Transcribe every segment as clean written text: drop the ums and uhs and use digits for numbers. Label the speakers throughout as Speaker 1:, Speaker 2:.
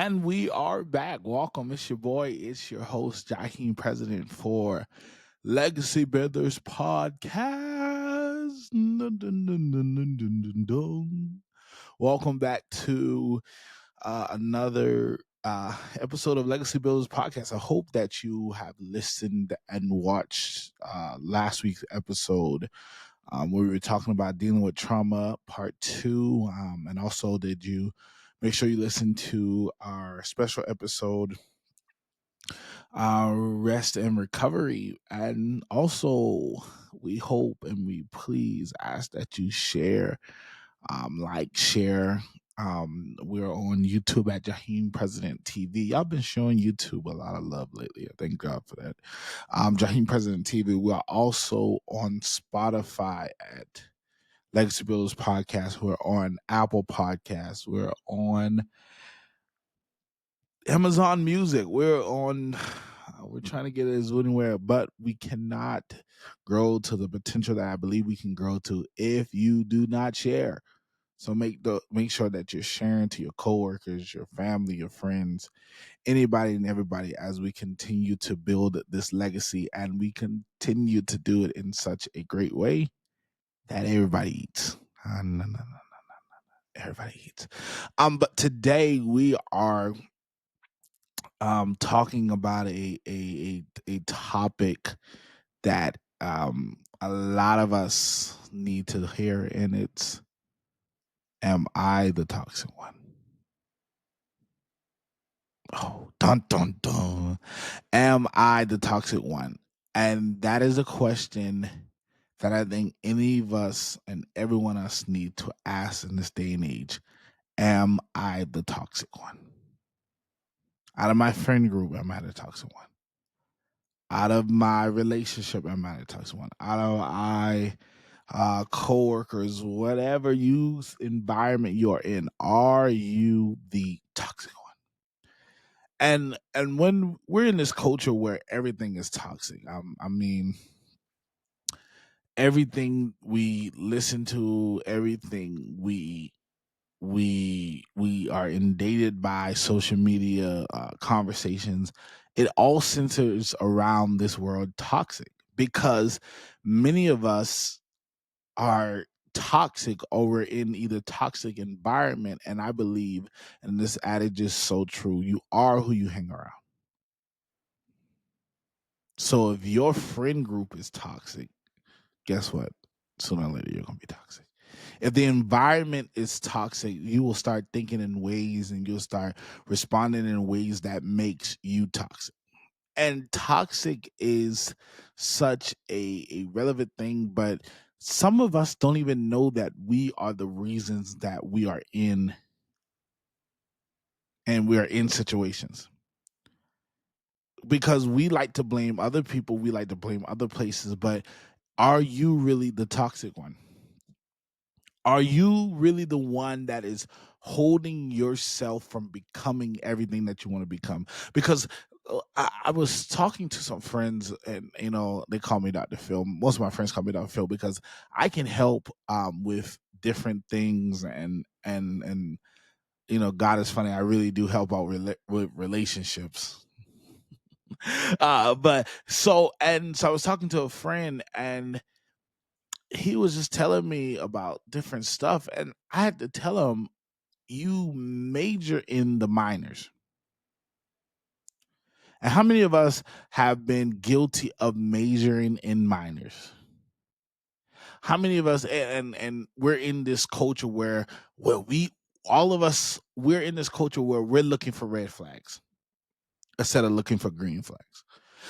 Speaker 1: And we are back. Welcome. It's your boy. It's your host, Jaheim President for Legacy Builders Podcast. Dun, dun, dun, dun, dun, dun, dun, dun. Welcome back to another episode of Legacy Builders Podcast. I hope that you have listened and watched last week's episode where we were talking about dealing with trauma, part two. And also, did you make sure you listen to our special episode, rest and recovery? And also, we hope and we please ask that you share, share. We're on YouTube at Jaheim President TV. Y'all been showing YouTube a lot of love lately. Thank God for that. Jaheim President TV. We are also on Spotify at Legacy Builders Podcast. We're on Apple Podcasts. We're on Amazon Music. We're trying to get it as anywhere, but we cannot grow to the potential that I believe we can grow to if you do not share. So make sure that you're sharing to your coworkers, your family, your friends, anybody and everybody as we continue to build this legacy, and we continue to do it in such a great way that everybody eats. No, no, no, everybody eats. But today we are talking about a topic that a lot of us need to hear, and it's, am I the toxic one? Oh, dun dun dun. Am I the toxic one? And that is a question that I think any of us and everyone else need to ask in this day and age. Am I the toxic one? Out of my friend group, am I the toxic one? Out of my relationship, am I the toxic one? Out of coworkers, whatever environment you're in, are you the toxic one? And when we're in this culture where everything is toxic, I mean, everything we listen to, everything we are inundated by social media conversations, it all centers around this word toxic, because many of us are toxic or in either toxic environment. And I believe, and this adage is so true, you are who you hang around. So if your friend group is toxic, guess what? Sooner or later, you're going to be toxic. If the environment is toxic, you will start thinking in ways and you'll start responding in ways that makes you toxic. And toxic is such a relevant thing, but some of us don't even know that we are the reasons that we are in, and we are in situations. Because we like to blame other people, we like to blame other places, but are you really the toxic one? Are you really the one that is holding yourself from becoming everything that you want to become? Because I was talking to some friends, and they call me Dr. Phil. Most of my friends call me Dr. Phil because I can help with different things, and God is funny. I really do help out with relationships. So I was talking to a friend, and he was just telling me about different stuff, and I had to tell him, you major in the minors. And how many of us have been guilty of majoring in minors? How many of us, and we're in this culture where we're in this culture where we're looking for red flags instead of looking for green flags.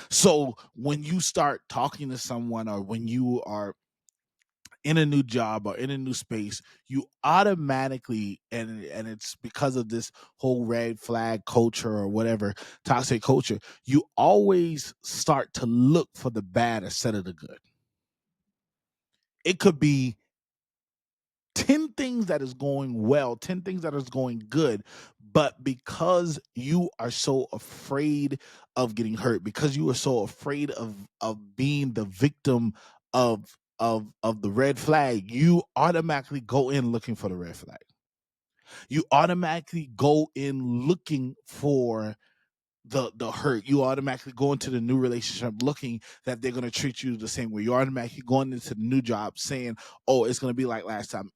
Speaker 1: So when you start talking to someone, or when you are in a new job or in a new space, you automatically, and it's because of this whole red flag culture or whatever, toxic culture, you always start to look for the bad instead of the good. It could be 10 things that is going well, 10 things that is going good, but because you are so afraid of getting hurt, because you are so afraid of being the victim of the red flag, you automatically go in looking for the red flag. You automatically go in looking for the hurt. You automatically go into the new relationship looking that they're going to treat you the same way. You're automatically going into the new job saying, oh, it's going to be like last time.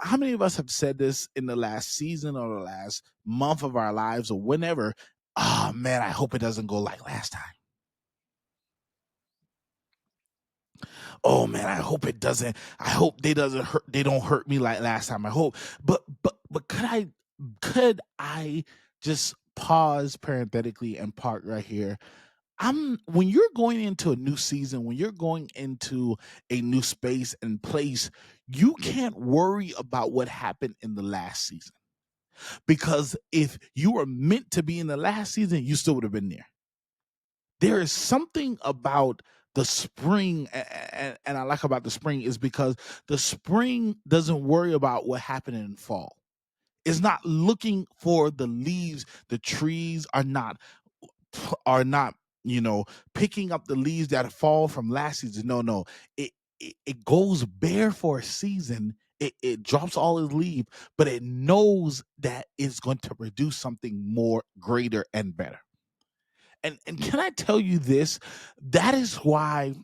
Speaker 1: How many of us have said this in the last season or the last month of our lives or whenever? Oh man, I hope it doesn't go like last time. Oh man, I hope it doesn't. I hope they don't hurt me like last time. I hope. But could I just pause parenthetically and park right here? When you're going into a new season, when you're going into a new space and place, you can't worry about what happened in the last season. Because if you were meant to be in the last season, you still would have been there. There is something about the spring, and I like about the spring is because the spring doesn't worry about what happened in fall. It's not looking for the leaves. The trees are not picking up the leaves that fall from last season. No, it goes bare for a season. It drops all its leaf, but it knows that it's going to produce something more greater and better. And can I tell you this? That is why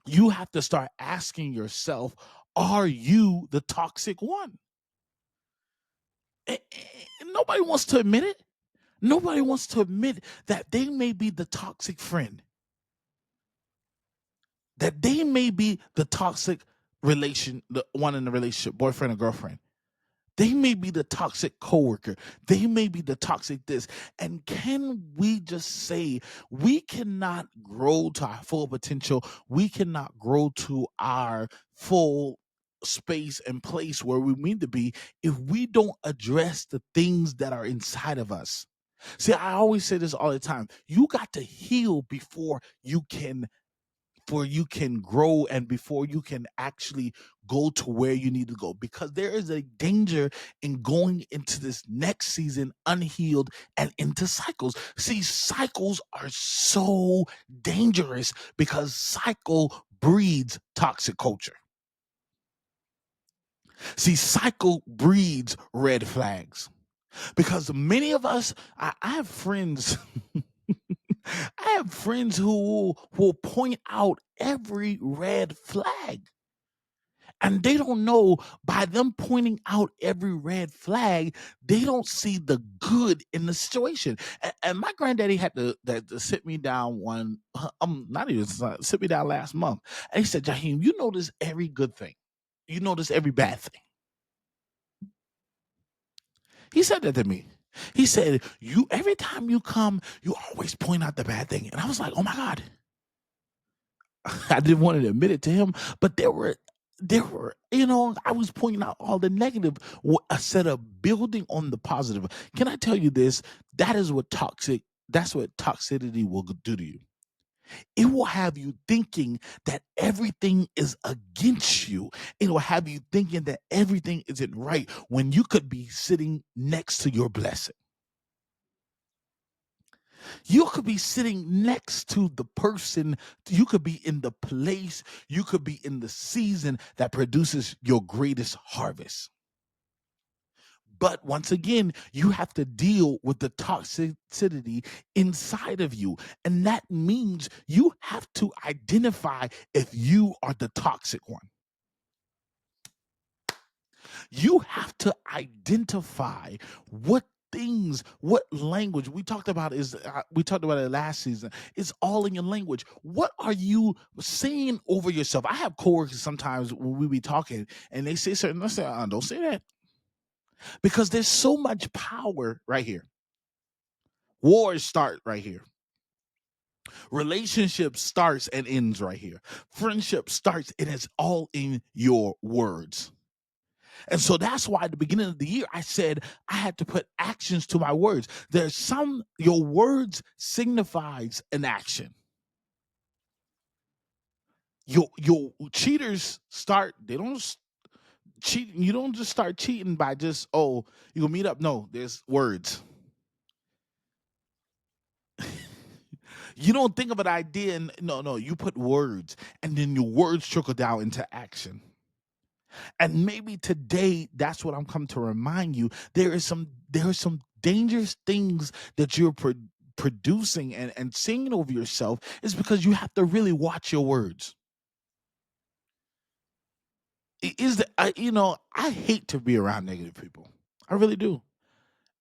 Speaker 1: you have to start asking yourself, are you the toxic one? Nobody wants to admit it. Nobody wants to admit that they may be the toxic friend, that they may be the toxic the one in the relationship, boyfriend or girlfriend. They may be the toxic coworker. They may be the toxic this. And can we just say we cannot grow to our full potential? We cannot grow to our full space and place where we need to be if we don't address the things that are inside of us. See, I always say this all the time. You got to heal before you can grow and before you can actually go to where you need to go, because there is a danger in going into this next season unhealed and into cycles. See, cycles are so dangerous because cycle breeds toxic culture. See, cycle breeds red flags because many of us, I have friends I have friends who will point out every red flag. And they don't know, by them pointing out every red flag, they don't see the good in the situation. And my granddaddy had to sit me down not even sit me down last month. And he said, Jaheim, you notice every good thing. You notice every bad thing. He said that to me. He said, you every time you come, you always point out the bad thing. And I was like, oh my God. I didn't want to admit it to him, but there were, I was pointing out all the negative instead of building on the positive. Can I tell you this? That's what toxicity will do to you. It will have you thinking that everything is against you. It will have you thinking that everything isn't right when you could be sitting next to your blessing. You could be sitting next to the person, you could be in the place, you could be in the season that produces your greatest harvest. But once again, you have to deal with the toxicity inside of you. And that means you have to identify if you are the toxic one. You have to identify what language we talked about it last season. It's all in your language. What are you saying over yourself? I have coworkers sometimes when we be talking and they say certain, I say, don't say that, because there's so much power right here. Wars start right here. Relationship starts and ends right here. Friendship starts and it's all in your words. And so that's why at the beginning of the year, I said I had to put actions to my words. Your words signifies an action. Your cheaters they don't cheat. You don't just start cheating by just, oh, you gonna meet up. No, there's words. You don't think of an idea and no, you put words and then your words trickle down into action. And maybe today that's what I'm come to remind you. There are some dangerous things that you're producing and singing over yourself is because you have to really watch your words. Is that I hate to be around negative people. I really do.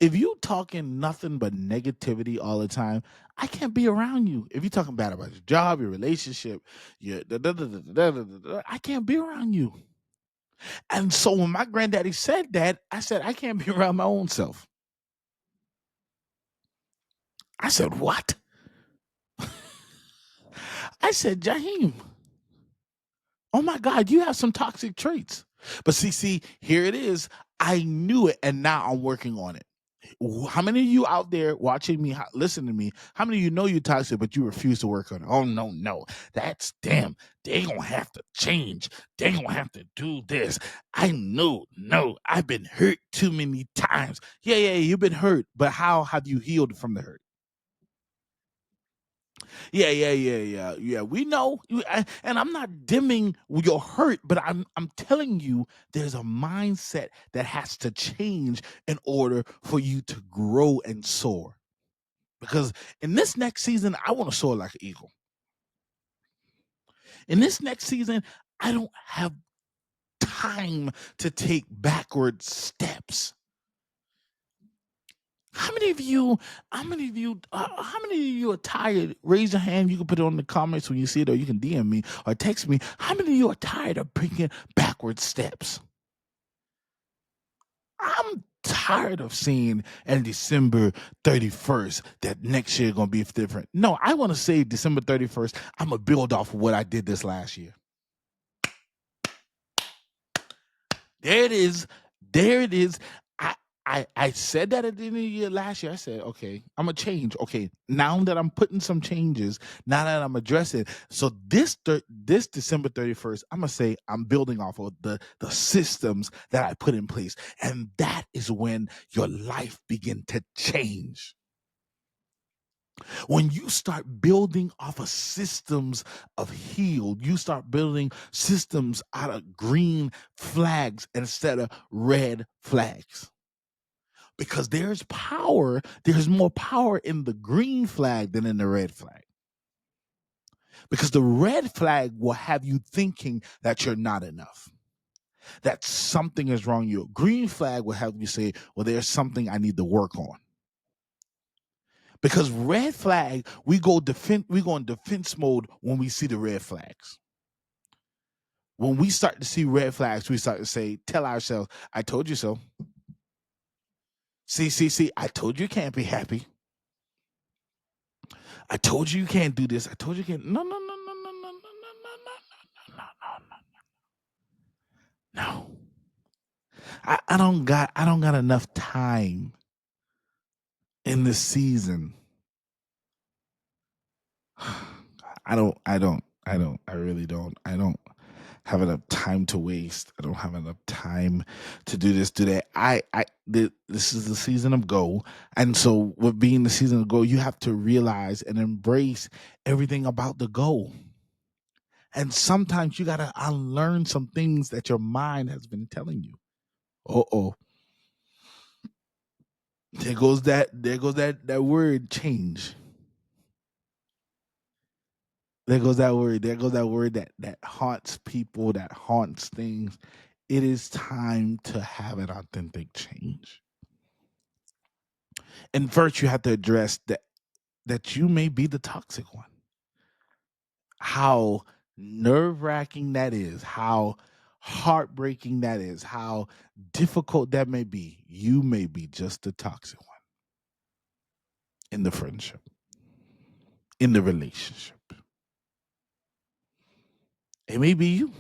Speaker 1: If you talking nothing but negativity all the time, I can't be around you. If you're talking bad about your job, your relationship, your I can't be around you. And so when my granddaddy said that, I said, I can't be around my own self. I said, what? I said, Jaheim, oh my God, you have some toxic traits. But see, here it is. I knew it, and now I'm working on it. How many of you out there watching me, listen to me? How many of you know you're toxic, but you refuse to work on it? Oh no, that's them. They gonna have to change. They gonna have to do this. I know, no, I've been hurt too many times. Yeah, you've been hurt, but how have you healed from the hurt? Yeah. We know, and I'm not dimming your hurt, but I'm telling you, there's a mindset that has to change in order for you to grow and soar. Because in this next season, I want to soar like an eagle. In this next season, I don't have time to take backward steps. How many of you? How many of you? How many of you are tired? Raise your hand. You can put it on the comments when you see it, or you can DM me or text me. How many of you are tired of taking backward steps? I'm tired of seeing on December 31st that next year gonna be different. No, I want to say December 31st. I'm gonna build off of what I did this last year. There it is. There it is. I said that at the end of the year last year. I said, okay, I'm gonna change. Okay, now that I'm putting some changes, now that I'm addressing, so this December 31st, I'm gonna say I'm building off of the systems that I put in place, and that is when your life begin to change. When you start building off of systems of healed, you start building systems out of green flags instead of red flags. Because there's more power in the green flag than in the red flag. Because the red flag will have you thinking that you're not enough, that something is wrong with you. Green flag will have you say, well, there's something I need to work on. Because red flag, we go in defense mode when we see the red flags. When we start to see red flags, we start to say, tell ourselves, I told you so. See, I told you you can't be happy. I told you you can't do this. I told you you can't. No. I don't got enough time in this season. I really don't. I don't have enough time to waste. I don't have enough time to do this, do that. This is the season of go. And so with being the season of go, you have to realize and embrace everything about the go. And sometimes you gotta unlearn some things that your mind has been telling you. Oh. There goes that word change. There goes that word that haunts people, that haunts things. It is time to have an authentic change. And first you have to address that you may be the toxic one. How nerve-wracking that is, how heartbreaking that is, how difficult that may be. You may be just the toxic one in the friendship, in the relationship. It may be you.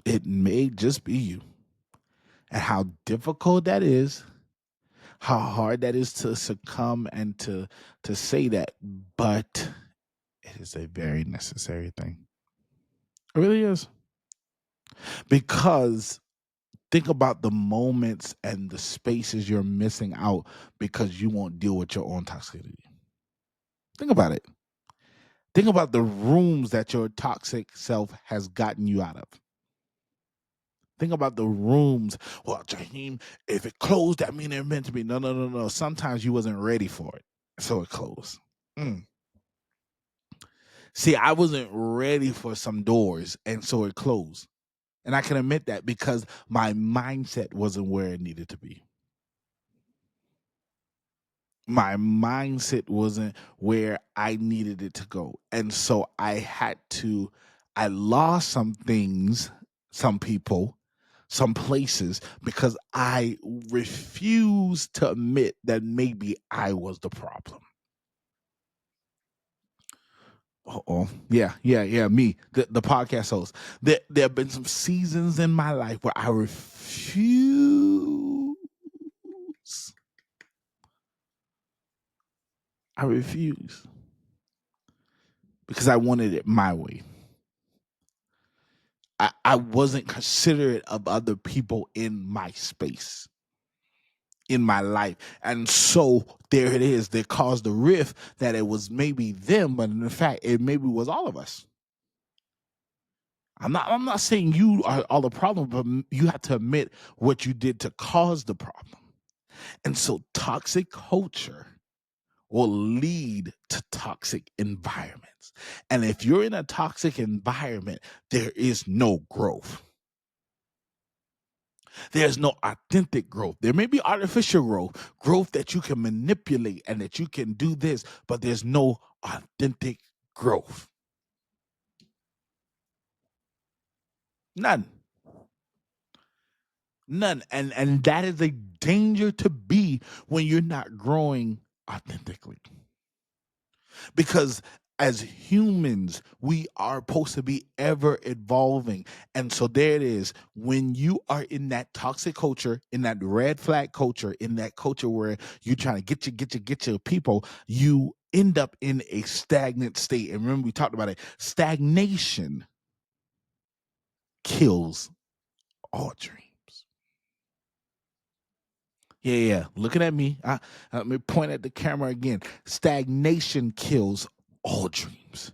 Speaker 1: It may just be you. And how difficult that is, how hard that is to succumb and to say that, but it is a very necessary thing. It really is. Because think about the moments and the spaces you're missing out because you won't deal with your own toxicity. Think about it. Think about the rooms that your toxic self has gotten you out of. Think about the rooms. Well, Jaheim, if it closed, that means it meant to be. No, no, no, no. Sometimes you wasn't ready for it, so it closed. See, I wasn't ready for some doors, and so it closed. And I can admit that because my mindset wasn't where it needed to be. My mindset wasn't where I needed it to go. And so I lost some things, some people, some places because I refused to admit that maybe I was the problem. Oh, yeah, me, the podcast host. There have been some seasons in my life where I refuse. I refuse because I wanted it my way. I wasn't considerate of other people in my space, in my life. And so there it is. That caused the rift that it was maybe them, but in fact, it maybe was all of us. I'm not saying you are all the problem, but you have to admit what you did to cause the problem. And so toxic culture will lead to toxic environments. And if you're in a toxic environment, there is no growth. There's no authentic growth. There may be artificial growth that you can manipulate and that you can do this, but there's no authentic growth. None. None. And that is a danger to be when you're not growing authentically. Because as humans, we are supposed to be ever evolving. And so there it is. When you are in that toxic culture, in that red flag culture, in that culture where you're trying to get your people, you end up in a stagnant state. And remember, we talked about it. Stagnation kills all dreams. Yeah. Looking at me. Let me point at the camera again. Stagnation kills all dreams.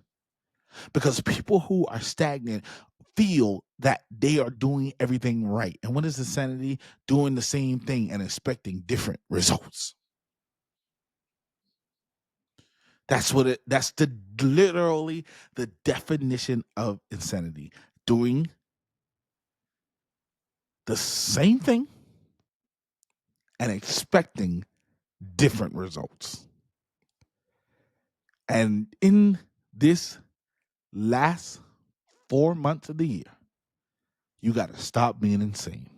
Speaker 1: Because people who are stagnant feel that they are doing everything right. And what is insanity? Doing the same thing and expecting different results. That's the literally the definition of insanity. Doing the same thing and expecting different results. And in this last 4 months of the year, you got to stop being insane.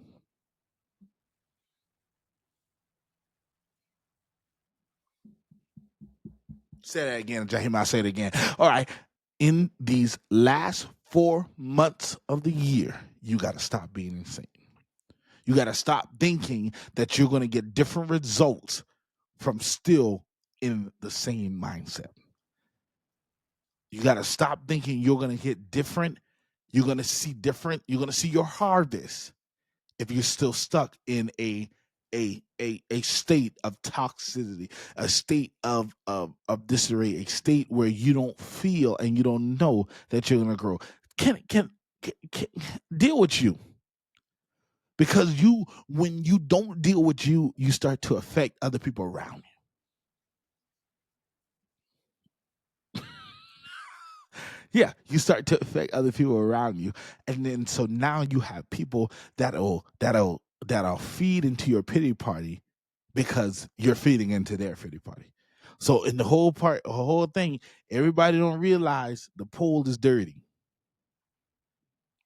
Speaker 1: Say that again, Jaheim. I'll say it again. All right. In these last 4 months of the year, you got to stop being insane. You got to stop thinking that you're going to get different results from still in the same mindset. You got to stop thinking you're going to hit different. You're going to see different. You're going to see your harvest if you're still stuck in a state of toxicity, a state of disarray, a state where you don't feel and you don't know that you're gonna grow. Can deal with you. Because when you don't deal with you, you start to affect other people around you. Yeah, you start to affect other people around you. And then so now you have people that'll feed into your pity party because you're feeding into their pity party. So in the whole thing, everybody don't realize the pool is dirty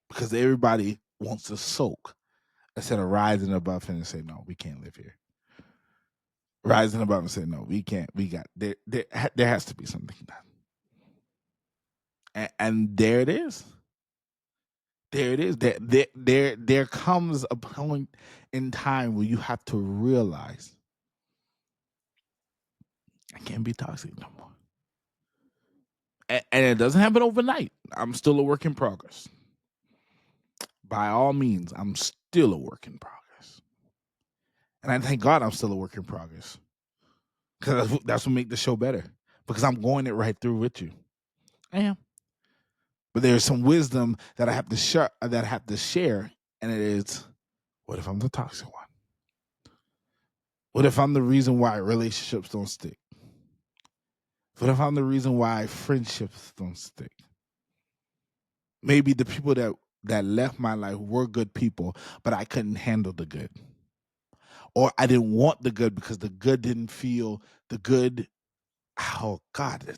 Speaker 1: because everybody wants to soak instead of rising above and say, no, we can't live here. Rising above and say, no, we can't. We got there has to be something done. And there it is. There it is. There comes a point in time where you have to realize I can't be toxic no more. And it doesn't happen overnight. I'm still a work in progress. By all means, I'm still a work in progress. And I thank God I'm still a work in progress. Because that's what makes the show better. Because I'm going it right through with you. I am. But there's some wisdom that I have to share And it is, what if I'm the toxic one? What if I'm the reason why relationships don't stick? What if I'm the reason why friendships don't stick? Maybe the people that left my life were good people, but I couldn't handle the good. Or I didn't want the good because the good didn't feel the good. Oh God,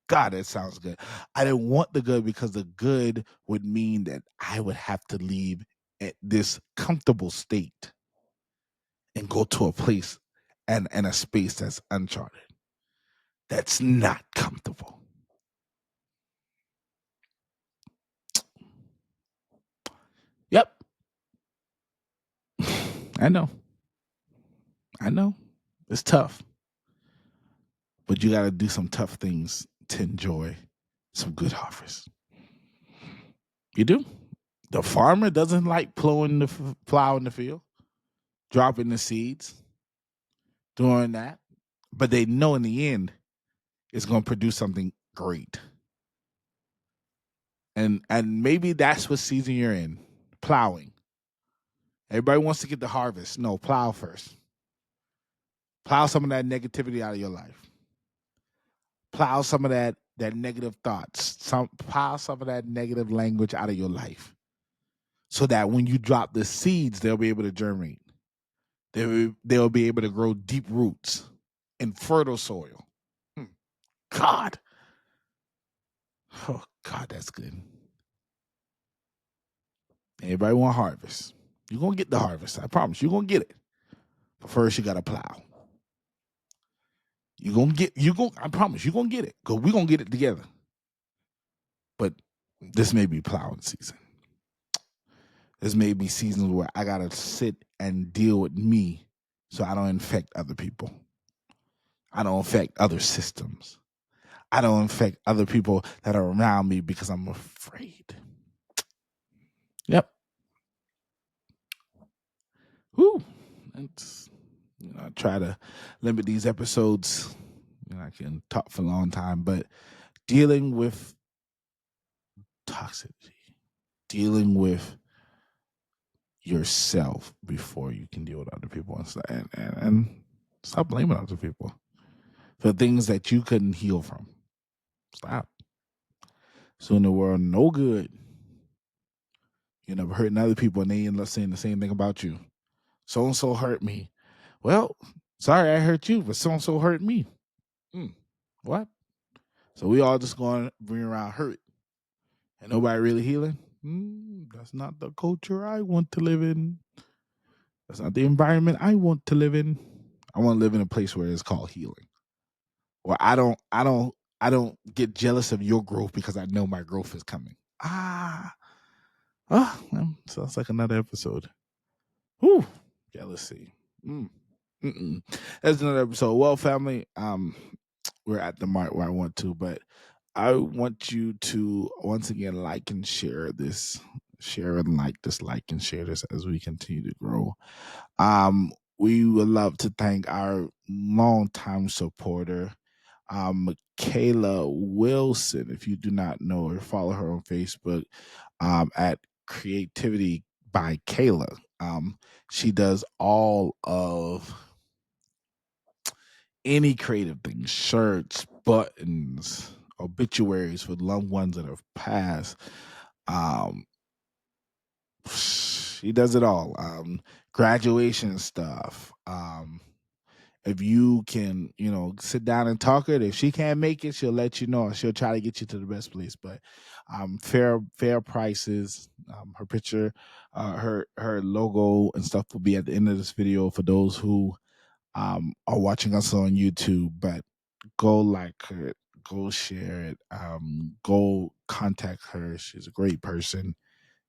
Speaker 1: that sounds good. I didn't want the good because the good would mean that I would have to leave at this comfortable state and go to a place and a space that's uncharted. That's not comfortable. Yep. I know. I know. It's tough. But you got to do some tough things to enjoy some good harvest. You do. The farmer doesn't like plowing the field, dropping the seeds, doing that. But they know in the end it's going to produce something great. And maybe that's what season you're in. Plowing. Everybody wants to get the harvest. No, plow first. Plow some of that negativity out of your life. Plow some of that negative thoughts. Plow some of that negative language out of your life. So that when you drop the seeds, they'll be able to germinate. They'll be able to grow deep roots in fertile soil. God. Oh, God, that's good. Everybody want harvest. You're going to get the harvest. I promise. You're going to get it. But first, you got to plow. I promise, you're going to get it. Because we're going to get it together. But this may be plowing season. This may be seasons where I got to sit and deal with me so I don't infect other people. I don't affect other systems. I don't infect other people that are around me because I'm afraid. Yep. Whew. I try to limit these episodes. I can talk for a long time, but dealing with toxicity, dealing with yourself before you can deal with other people and stop blaming other people for things that you couldn't heal from. Stop. So in the world, no good. You never hurting other people and they end up saying the same thing about you. So and so hurt me. Well, sorry I hurt you, but so and so hurt me. What? So we all just going to bring around hurt and nobody really healing? That's not the culture I want to live in. That's not the environment I want to live in. I want to live in a place where it's called healing. Where I don't get jealous of your growth because I know my growth is coming. Sounds like another episode. Whew, jealousy. That's another episode. Well, family, we're at the mark where I want to, but I want you to once again like and share this, like and share this as we continue to grow. We would love to thank our longtime supporter, Michaela Wilson. If you do not know her, follow her on Facebook at Creativity by Kayla. She does all of any creative things, shirts, buttons, obituaries for loved ones that have passed. She does it all. Graduation stuff. If you can, sit down and talk to her. If she can't make it, she'll let you know. She'll try to get you to the best place. But fair prices. Her picture, her logo and stuff will be at the end of this video for those who are watching us on YouTube. But go like her, go share it, go contact her. She's a great person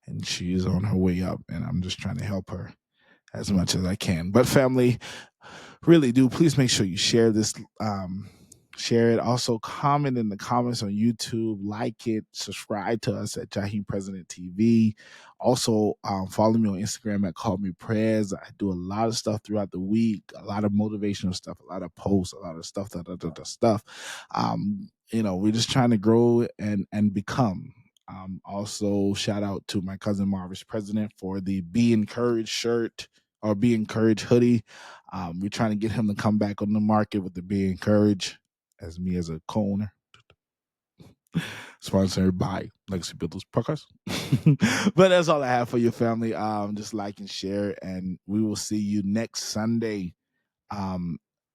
Speaker 1: and she's on her way up, and I'm just trying to help her as much as I can. But family, really do please make sure you share this, share it. Also comment in the comments on YouTube, like it, subscribe to us at Jaheim President TV. Also follow me on Instagram at Call Me Prayers. I do a lot of stuff throughout the week, a lot of motivational stuff, a lot of posts, a lot of stuff. We're just trying to grow and become. Also, shout out to my cousin Marvis President for the Be Encouraged shirt or Be Encouraged hoodie. We're trying to get him to come back on the market with the Be Encouraged as me as a co-owner. Sponsored by Legacy Builders Podcast. But that's all I have for your family. Just like and share, and we will see you next Sunday.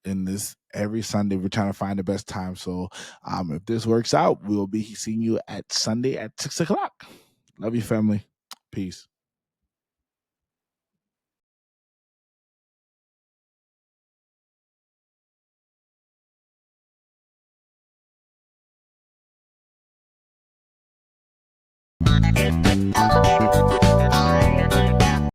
Speaker 1: In this every Sunday, we're trying to find the best time. So, if this works out, we'll be seeing you at Sunday at 6:00. Love you, family. Peace.